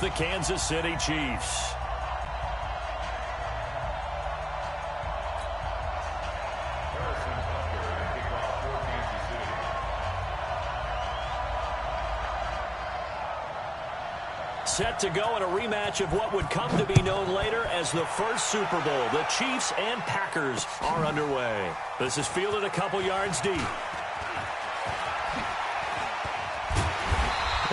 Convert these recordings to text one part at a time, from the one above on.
the Kansas City Chiefs. Set to go in a rematch of what would come to be known later as the first Super Bowl. The Chiefs and Packers are underway. This is fielded a couple yards deep.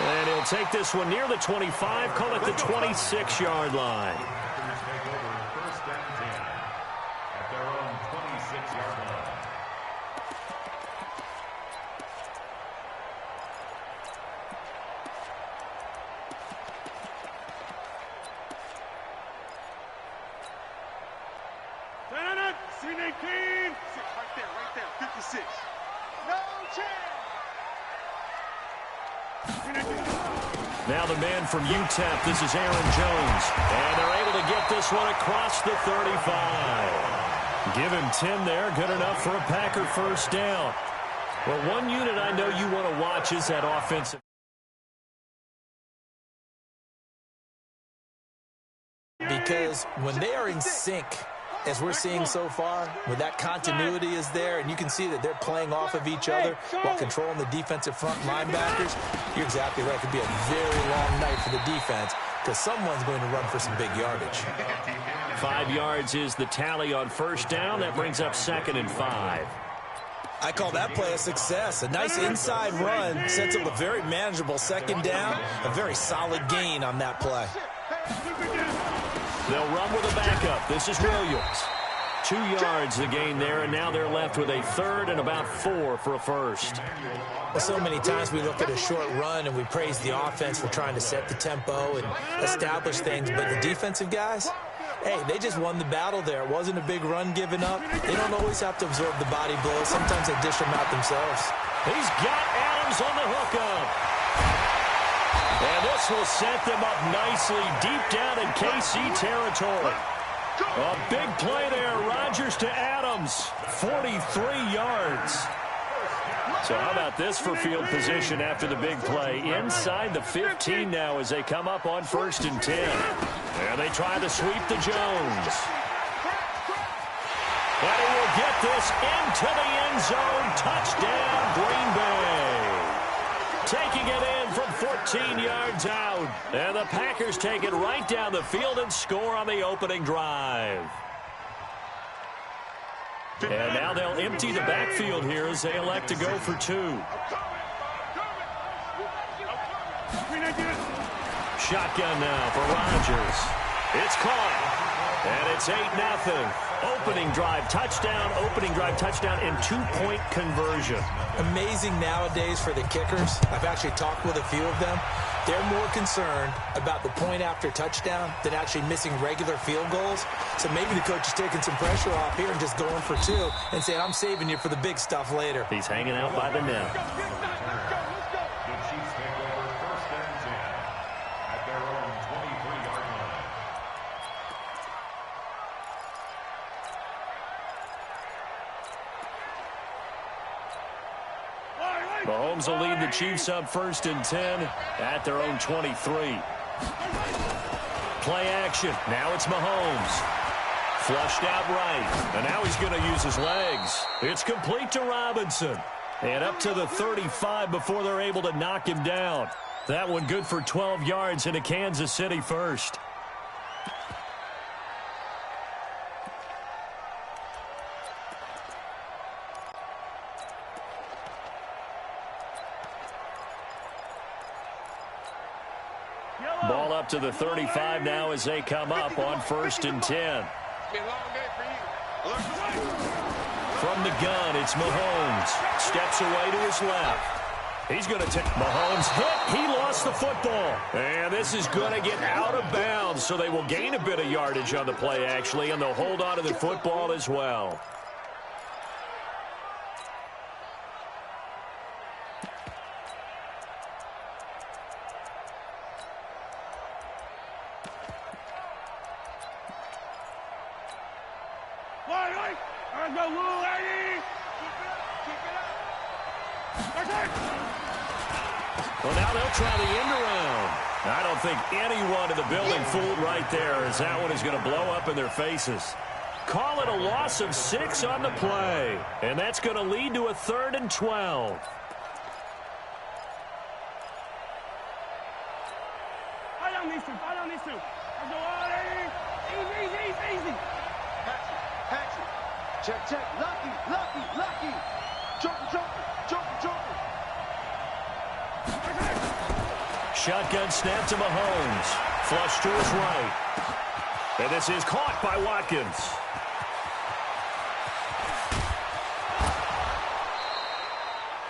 And he'll take this one near the 25, call it the 26-yard line. First down 10 at their own 26-yard line. Right there, 56. No chance. Now the man from UTEP, this is Aaron Jones. And they're able to get this one across the 35. Give him 10 there, good enough for a Packer first down. Well, one unit I know you want to watch is that offensive. Because when they are in sync, as we're seeing so far, when that continuity is there, and you can see that they're playing off of each other while controlling the defensive front linebackers, you're exactly right. It could be a very long night for the defense because someone's going to run for some big yardage. 5 yards is the tally on first down. That brings up 2nd and 5. I call that play a success. A nice inside run sets up a very manageable second down, a very solid gain on that play. They'll run with a backup. This is Williams. 2 yards the gain there, and now they're left with a 3rd and about 4 for a first. Well, so many times we look at a short run and we praise the offense for trying to set the tempo and establish things, but the defensive guys, hey, they just won the battle there. It wasn't a big run given up. They don't always have to absorb the body blows. Sometimes they dish them out themselves. He's got Adams on the hookup. And this will set them up nicely deep down in KC territory. A big play there. Rodgers to Adams. 43 yards. So how about this for field position after the big play? Inside the 15 now as they come up on 1st and 10. And they try to sweep to Jones. And he will get this into the end zone. Touchdown, Green Bay. Taking it in from 14 yards out. And the Packers take it right down the field and score on the opening drive. And now they'll empty the backfield here as they elect to go for 2. Shotgun now for Rodgers. It's caught. And it's 8-0. Opening drive touchdown, and 2-point conversion. Amazing nowadays for the kickers. I've actually talked with a few of them. They're more concerned about the point after touchdown than actually missing regular field goals. So maybe the coach is taking some pressure off here and just going for 2 and saying, I'm saving you for the big stuff later. He's hanging out by the net. The Chiefs take over 1st and 10 at their own 23-yard line. Mahomes will lead the Chiefs up 1st and 10 at their own 23. Play action. Now it's Mahomes. Flushed out right. And now he's going to use his legs. It's complete to Robinson. And up to the 35 before they're able to knock him down. That one good for 12 yards into Kansas City first. Ball up to the 35 now as they come up on 1st and 10. From the gun, it's Mahomes. Steps away to his left. He's going to take Mahomes hit. He lost the football. And this is going to get out of bounds, so they will gain a bit of yardage on the play, actually, and they'll hold on to the football as well. Well, now they'll try the end around. I don't think anyone in the building fooled right there, as that one is going to blow up in their faces. Call it a loss of 6 on the play, and that's going to lead to a 3rd and 12. I don't need to. Let's go, easy. Patrick. Check. Lucky. Joker. Shotgun snap to Mahomes. Flush to his right. And this is caught by Watkins.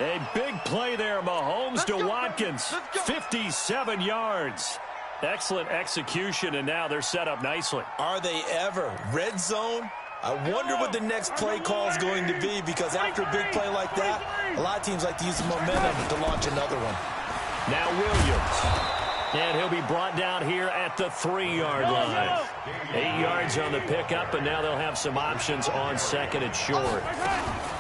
A big play there, Mahomes to Watkins. 57 yards. Excellent execution, and now they're set up nicely. Are they ever? Red zone? I wonder what the next play call is going to be, because after a big play like that, a lot of teams like to use the momentum to launch another one. Now Williams. And he'll be brought down here at the 3-yard line. 8 yards on the pickup, and now they'll have some options on 2nd and short.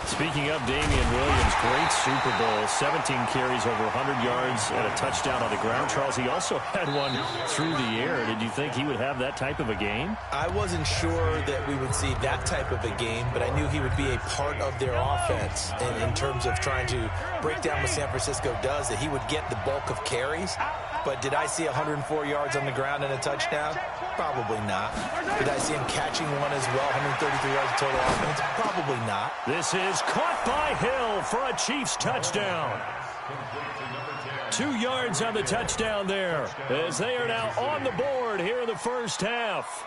Speaking of Damian Williams, great Super Bowl. 17 carries, over 100 yards, and a touchdown on the ground. Charles, he also had one through the air. Did you think he would have that type of a game? I wasn't sure that we would see that type of a game, but I knew he would be a part of their offense in terms of trying to break down what San Francisco does, that he would get the bulk of carries. But did I see 104 yards on the ground and a touchdown? Probably not. Did I see him catching one as well, 133 yards of total offense? Probably not. This is caught by Hill for a Chiefs touchdown. 2 yards on the touchdown there, as they are now on the board here in the first half.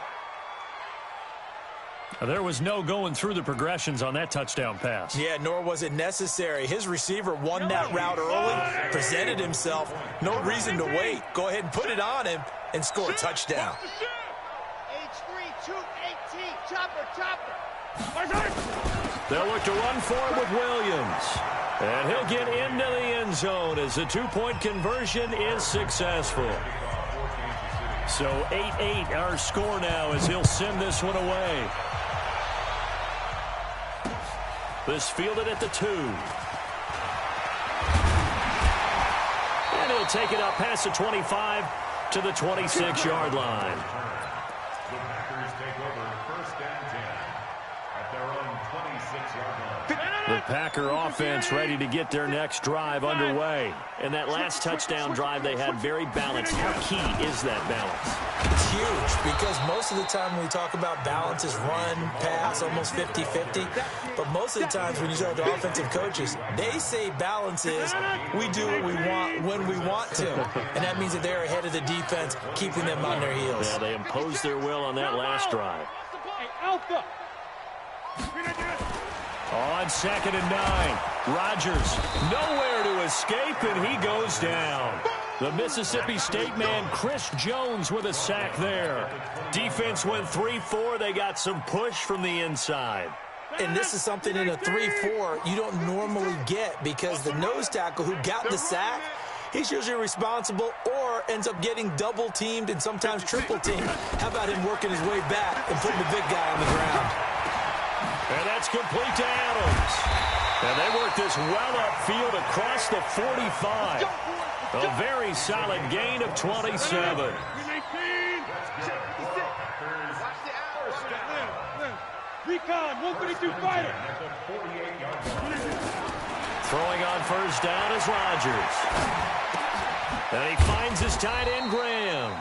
There was no going through the progressions on that touchdown pass. Yeah, nor was it necessary. His receiver won that route early, presented himself. No reason to wait. Go ahead and put it on him and score a touchdown. H3, 218, chopper. They'll look to run for it with Williams. And he'll get into the end zone as the 2-point conversion is successful. So 8-8 our score now as he'll send this one away. This fielded at the 2. And he'll take it up past the 25 to the 26-yard line. The Packers take over 1st and 10 at their own 26-yard line. The Packer offense ready to get their next drive underway. And that last touchdown drive they had very balanced. How key is that balance? It's huge, because most of the time when we talk about balance is run, pass, almost 50-50. But most of the times when you talk to offensive coaches, they say balance is we do what we want when we want to. And that means that they're ahead of the defense, keeping them on their heels. Yeah, they imposed their will on that last drive. Alpha. On 2nd and 9, Rodgers nowhere to escape, and he goes down. The Mississippi State man, Chris Jones, with a sack there. Defense went 3-4. They got some push from the inside. And this is something in a 3-4 you don't normally get, because the nose tackle who got the sack, he's usually responsible or ends up getting double-teamed and sometimes triple-teamed. How about him working his way back and putting the big guy on the ground? And that's complete to Adams. And they work this well upfield across the 45. A very solid gain of 27. Recon, 152 fighter. Throwing on 1st down is Rodgers. And he finds his tight end, Graham.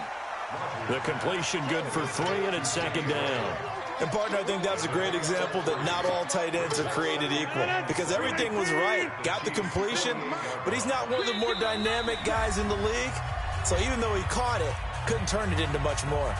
The completion good for 3, and it's 2nd down. And, partner, I think that's a great example that not all tight ends are created equal, because everything was right. Got the completion, but he's not one of the more dynamic guys in the league. So even though he caught it, couldn't turn it into much more.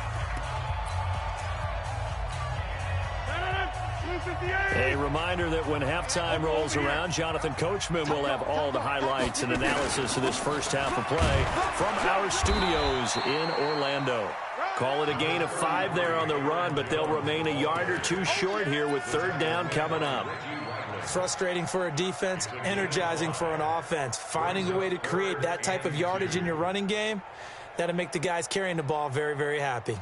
A reminder that when halftime rolls around, Jonathan Coachman will have all the highlights and analysis of this first half of play from our studios in Orlando. Call it a gain of 5 there on the run, but they'll remain a yard or 2 short here with 3rd down coming up. Frustrating for a defense, energizing for an offense. Finding a way to create that type of yardage in your running game, that'll make the guys carrying the ball very, very happy.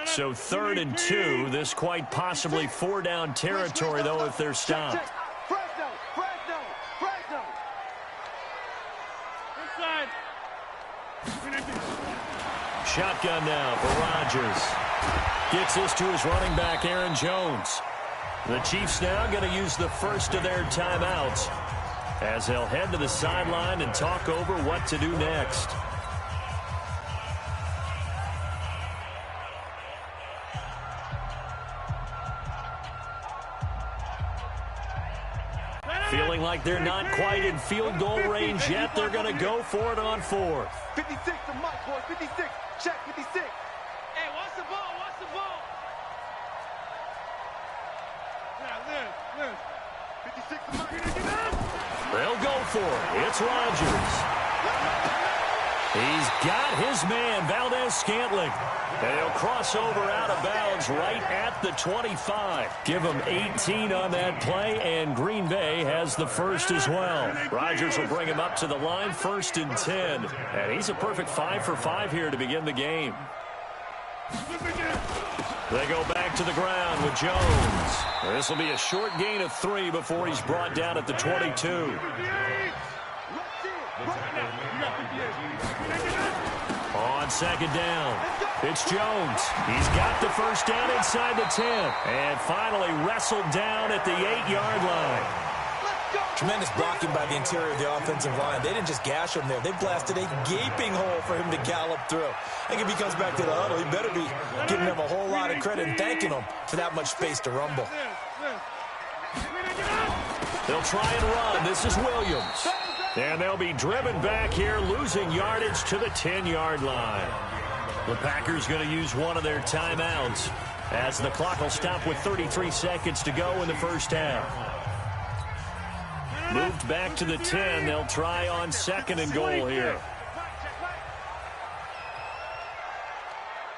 So 3rd and 2, this quite possibly 4-down territory, though, if they're stopped. Shotgun now for Rodgers. Gets this to his running back, Aaron Jones. The Chiefs now going to use the first of their timeouts as they'll head to the sideline and talk over what to do next. Feeling like they're not quite in field goal range yet. They're going to go for it on fourth. 56 to Mike, boy. 56. Check 56. Hey, watch the ball. Watch the ball. Yeah, Liz. 56 to Mike. They'll go for it. It's Rodgers. He's got his man, Valdez-Scantling. And he'll cross over out of bounds right at the 25. Give him 18 on that play, and Green Bay has the first as well. Rodgers will bring him up to the line, 1st and 10. And he's a perfect 5 for 5 here to begin the game. They go back to the ground with Jones. This will be a short gain of 3 before he's brought down at the 22. On 2nd down, it's Jones. He's got the first down inside the 10. And finally wrestled down at the 8-yard line. Tremendous blocking by the interior of the offensive line. They didn't just gash him there. They blasted a gaping hole for him to gallop through. I think if he comes back to the huddle, he better be giving them a whole lot of credit and thanking them for that much space to rumble. They'll try and run. This is Williams. And they'll be driven back here, losing yardage to the 10-yard line. The Packers going to use one of their timeouts as the clock will stop with 33 seconds to go in the first half. Moved back to the 10. They'll try on 2nd and goal here.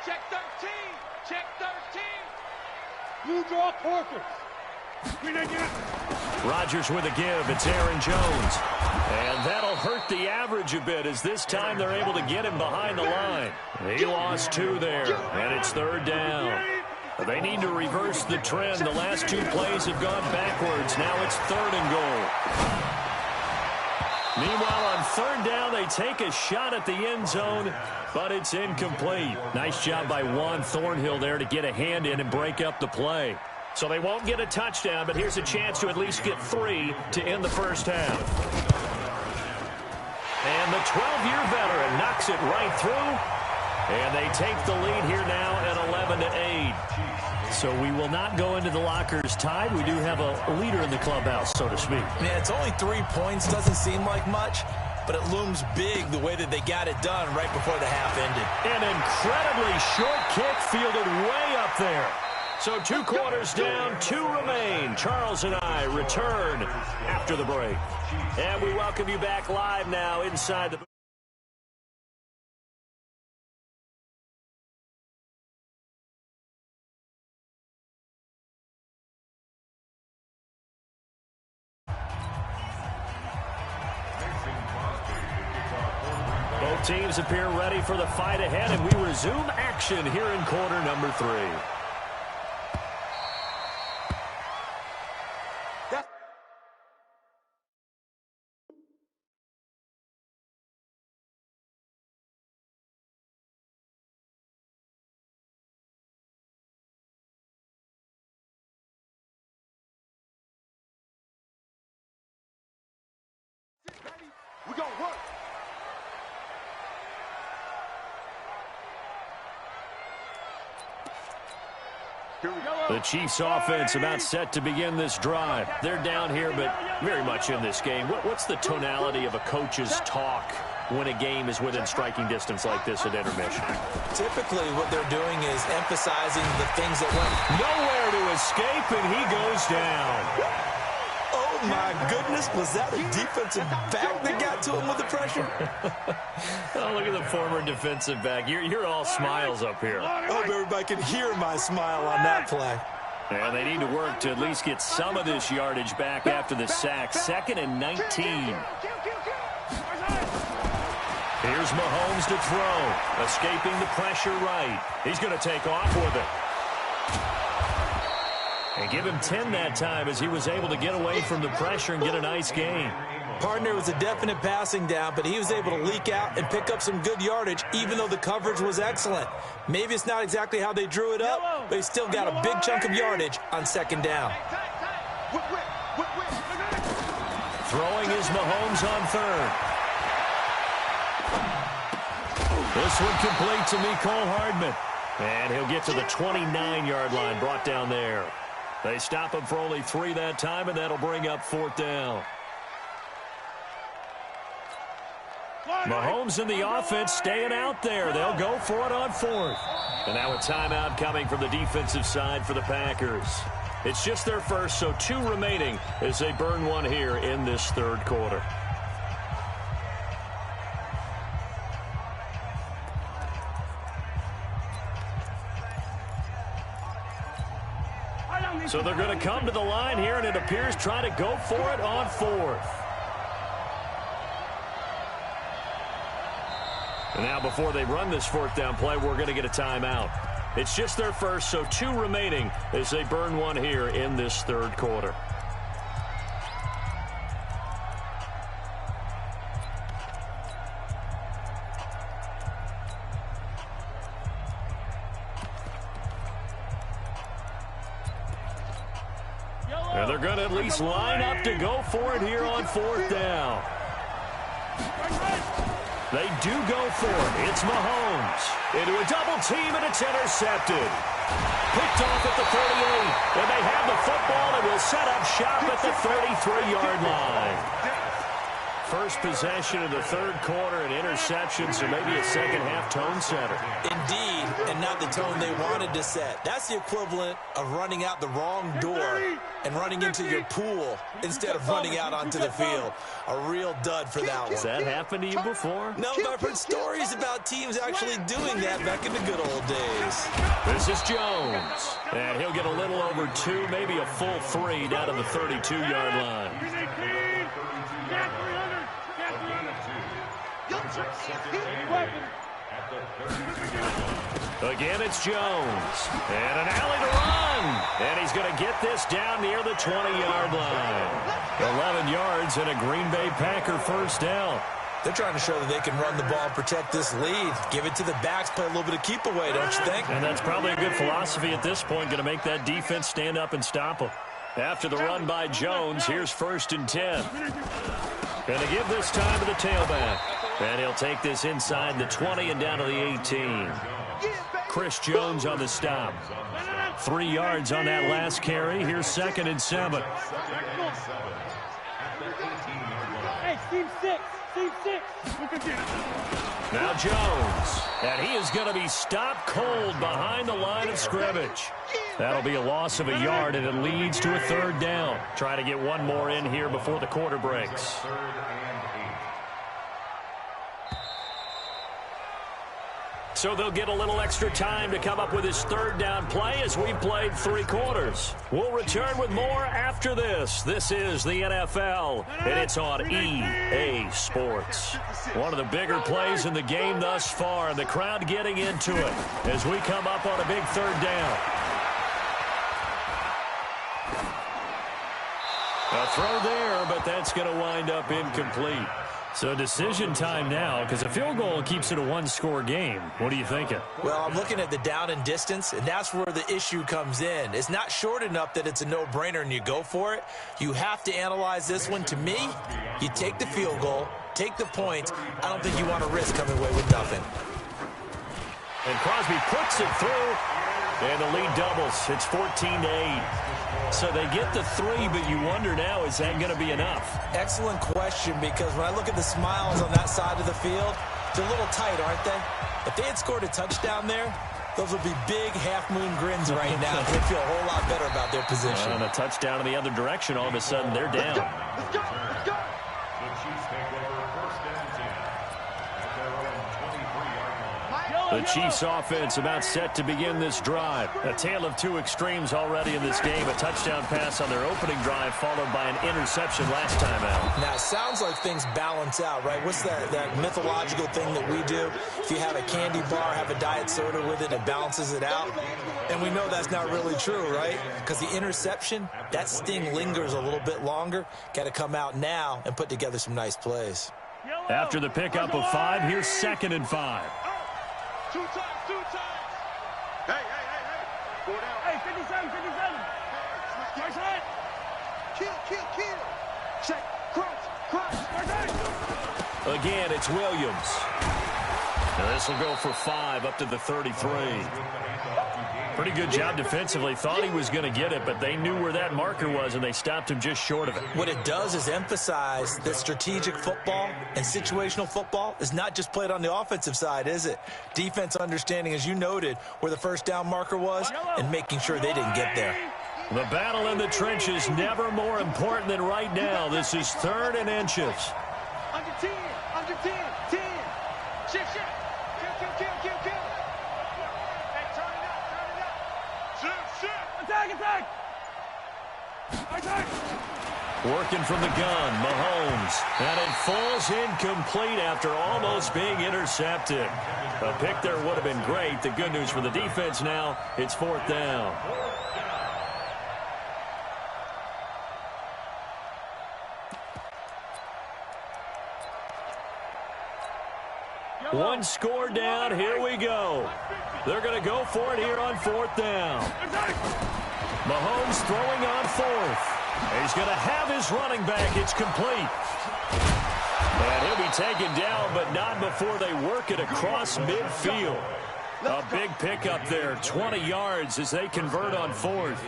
Check 13. Check 13. Blue draw Corker. Rodgers with a give. It's Aaron Jones. And that'll hurt the average a bit as this time they're able to get him behind the line. He lost 2 there, and it's 3rd down. They need to reverse the trend. The last 2 plays have gone backwards. Now it's 3rd and goal. Meanwhile, on 3rd down, they take a shot at the end zone, but it's incomplete. Nice job by Juan Thornhill there to get a hand in and break up the play. So they won't get a touchdown, but here's a chance to at least get 3 to end the first half. And the 12-year veteran knocks it right through. And they take the lead here now at 11-8. So we will not go into the lockers tied. We do have a leader in the clubhouse, so to speak. Man, it's only 3 points. Doesn't seem like much, but it looms big the way that they got it done right before the half ended. An incredibly short kick fielded way up there. So 2 quarters down, 2 remain. Charles and I return after the break. And we welcome you back live now inside the... Both teams appear ready for the fight ahead, and we resume action here in quarter number 3. We gonna work. The Chiefs offense about set to begin this drive. They're down here, but very much in this game. What's the tonality of a coach's talk when a game is within striking distance like this at intermission? Typically, what they're doing is emphasizing the things that went nowhere to escape, and he goes down. Oh, my goodness. Was that a defensive back that got to him with the pressure? Oh, look at the former defensive back. You're all smiles up here. I hope everybody can hear my smile on that play. And they need to work to at least get some of this yardage back after the sack. 2nd and 19. Here's Mahomes to throw. Escaping the pressure right. He's going to take off with it. And give him 10 that time as he was able to get away from the pressure and get a nice gain. Partner, was a definite passing down, but he was able to leak out and pick up some good yardage, even though the coverage was excellent. Maybe it's not exactly how they drew it up, but he still got a big chunk of yardage on second down. Throwing is Mahomes on third. This one complete to Mecole Hardman. And he'll get to the 29-yard line, brought down there. They stop him for only 3 that time, and that'll bring up 4th down. Mahomes and the offense staying out there. They'll go for it on 4th. And now a timeout coming from the defensive side for the Packers. It's just their first, so 2 remaining as they burn one here in this 3rd quarter. So they're going to come to the line here, and it appears trying to go for it on 4th. And now before they run this 4th down play, we're going to get a timeout. It's just their first, so 2 remaining as they burn one here in this 3rd quarter. And they're going to at least line up to go for it here on 4th down. They do go for it. It's Mahomes. Into a double team, and it's intercepted. Picked off at the 38. And they have the football and will set up shop at the 33-yard line. First possession of the 3rd quarter, an interception, so maybe a second-half tone setter. Indeed, and not the tone they wanted to set. That's the equivalent of running out the wrong door and running into your pool instead of running out onto the field. A real dud for that one. Has that happened to you before? No, but I've heard stories about teams actually doing that back in the good old days. This is Jones. And he'll get a little over 2, maybe a full 3 down to the 32-yard line. Again, it's Jones. And an alley to run. And he's going to get this down near the 20-yard line. 11 yards and a Green Bay Packer first down. They're trying to show that they can run the ball and protect this lead. Give it to the backs, play a little bit of keep away, don't you think? And that's probably a good philosophy at this point, going to make that defense stand up and stop them. After the run by Jones, here's 1st and 10. Going to give this time to the tailback. And he'll take this inside the 20 and down to the 18. Chris Jones on the stop. 3 yards on that last carry. Here's 2nd and 7. Hey, team 6. Team 6. Now Jones. And he is going to be stopped cold behind the line of scrimmage. That'll be a loss of a yard, and it leads to a 3rd down. Try to get one more in here before the quarter breaks. So they'll get a little extra time to come up with his 3rd down play as we played 3 quarters. We'll return with more after this. This is the NFL, and it's on EA Sports. One of the bigger plays in the game thus far, and the crowd getting into it as we come up on a big 3rd down. A throw there, but that's going to wind up incomplete. So decision time now, because a field goal keeps it a 1-score game. What are you thinking? Well, I'm looking at the down and distance, and that's where the issue comes in. It's not short enough that it's a no-brainer and you go for it. You have to analyze this one. To me, you take the field goal, take the points. I don't think you want to risk coming away with nothing. And Crosby puts it through, and the lead doubles. It's 14-8. So they get the 3, but you wonder now, is that going to be enough? Excellent question, because when I look at the smiles on that side of the field, they're a little tight, aren't they? If they had scored a touchdown there, those would be big half-moon grins right now. They feel a whole lot better about their position. And a touchdown in the other direction, all of a sudden they're down. Let's go. Let's go. The Chiefs take over 1st and 10 at their own 23-yard line. The Chiefs offense about set to begin this drive. A tale of two extremes already in this game. A touchdown pass on their opening drive followed by an interception last time out. Now, it sounds like things balance out, right? What's that mythological thing that we do? If you have a candy bar, have a diet soda with it, it balances it out. And we know that's not really true, right? Because the interception, that sting lingers a little bit longer. Got to come out now and put together some nice plays. After the pickup of 5, here's 2nd and 5. Two times. Hey. Go down. Hey, 57. Switch right. Kill. Check. Cross. Again, it's Williams. Now this will go for 5 up to the 33. Pretty good job defensively. Thought he was going to get it, but they knew where that marker was, and they stopped him just short of it. What it does is emphasize that strategic football and situational football is not just played on the offensive side, is it? Defense understanding, as you noted, where the first down marker was and making sure they didn't get there. The battle in the trenches never more important than right now. This is 3rd and inches. Under 10. 10. Shift. Kill. Hey, turn it up. Shift. Attack. Working from the gun, Mahomes. And it falls incomplete after almost being intercepted. A pick there would have been great. The good news for the defense now, it's 4th down. One score down. Here we go. They're going to go for it here on 4th down. Mahomes throwing on 4th. He's going to have his running back. It's complete. And he'll be taken down, but not before they work it across midfield. A big pickup there, 20 yards as they convert on 4th.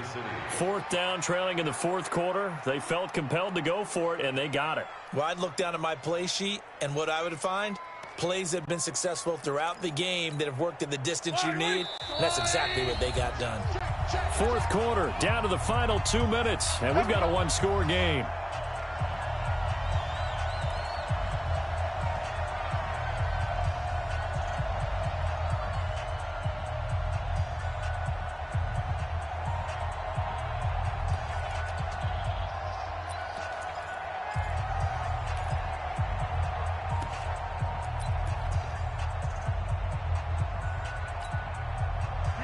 4th down, trailing in the 4th quarter. They felt compelled to go for it, and they got it. Well, I'd look down at my play sheet, and what I would find, plays that have been successful throughout the game that have worked at the distance you need. And that's exactly what they got done. 4th quarter, down to the final 2 minutes, and we've got a one-score game.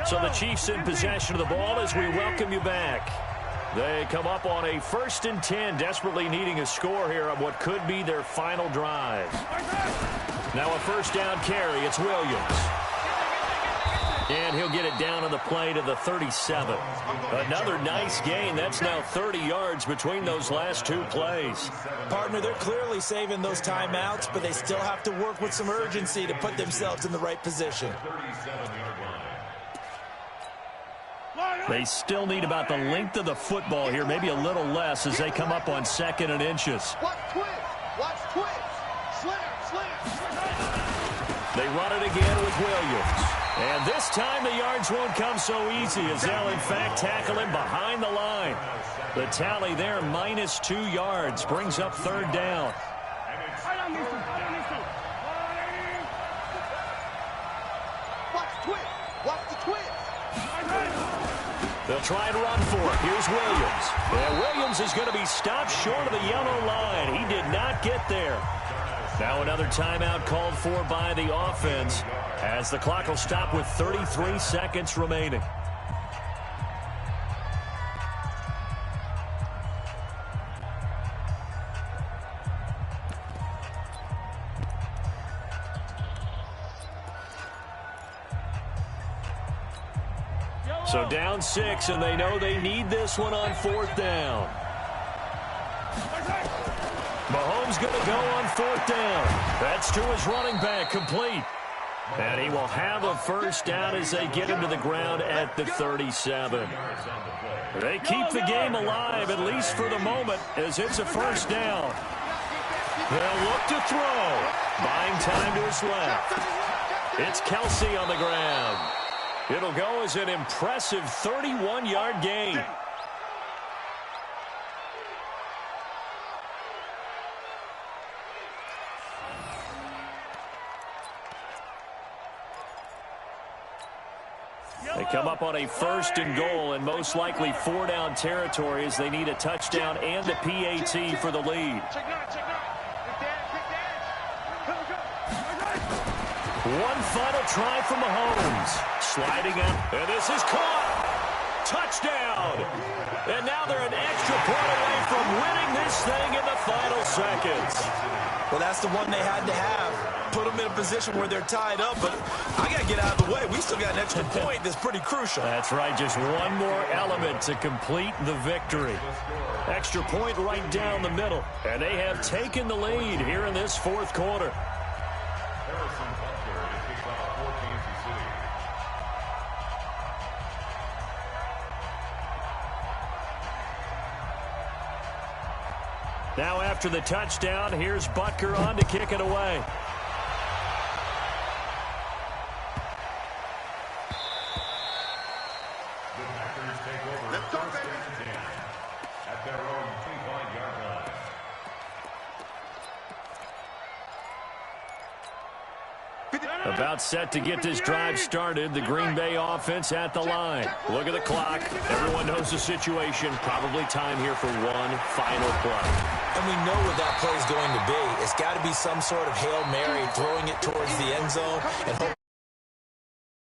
So the Chiefs in possession of the ball as we welcome you back. They come up on a 1st and 10, desperately needing a score here on what could be their final drive. Now a 1st down carry. It's Williams. And he'll get it down on the play to the 37. Another nice gain. That's now 30 yards between those last 2 plays. Partner, they're clearly saving those timeouts, but they still have to work with some urgency to put themselves in the right position. They still need about the length of the football here, maybe a little less as they come up on 2nd and inches. Watch twist. Slam. They run it again with Williams. And this time the yards won't come so easy as they'll in fact tackle him behind the line. The tally there, -2 yards, brings up 3rd down. Watch the twist. They'll try and run for it. Here's Williams. And Williams is going to be stopped short of the yellow line. He did not get there. Now another timeout called for by the offense as the clock will stop with 33 seconds remaining. So down 6, and they know they need this one on 4th down. Mahomes going to go on 4th down. That's to his running back, complete. And he will have a 1st down as they get him to the ground at the 37. They keep the game alive, at least for the moment, as it's a 1st down. They'll look to throw. Buying time to his left. It's Kelsey on the ground. It'll go as an impressive 31-yard gain. They come up on a 1st and goal, and most likely 4-down territory as they need a touchdown and the PAT for the lead. One final try from Mahomes. Sliding out, and this is caught. Touchdown! And now they're an extra point away from winning this thing in the final seconds. Well, that's the one they had to have. Put them in a position where they're tied up, but I got to get out of the way. We still got an extra point that's pretty crucial. That's right, just one more element to complete the victory. Extra point right down the middle, and they have taken the lead here in this 4th quarter. Harrison Butker to kick off for Kansas City. Now after the touchdown, here's Butker on to kick it away. The Packers take over 1st and 10 at their own 25-yard line. About set to get this drive started. The Green Bay offense at the line. Look at the clock. Everyone knows the situation. Probably time here for one final play. And we know what that play is going to be. It's got to be some sort of Hail Mary, throwing it towards the end zone and hope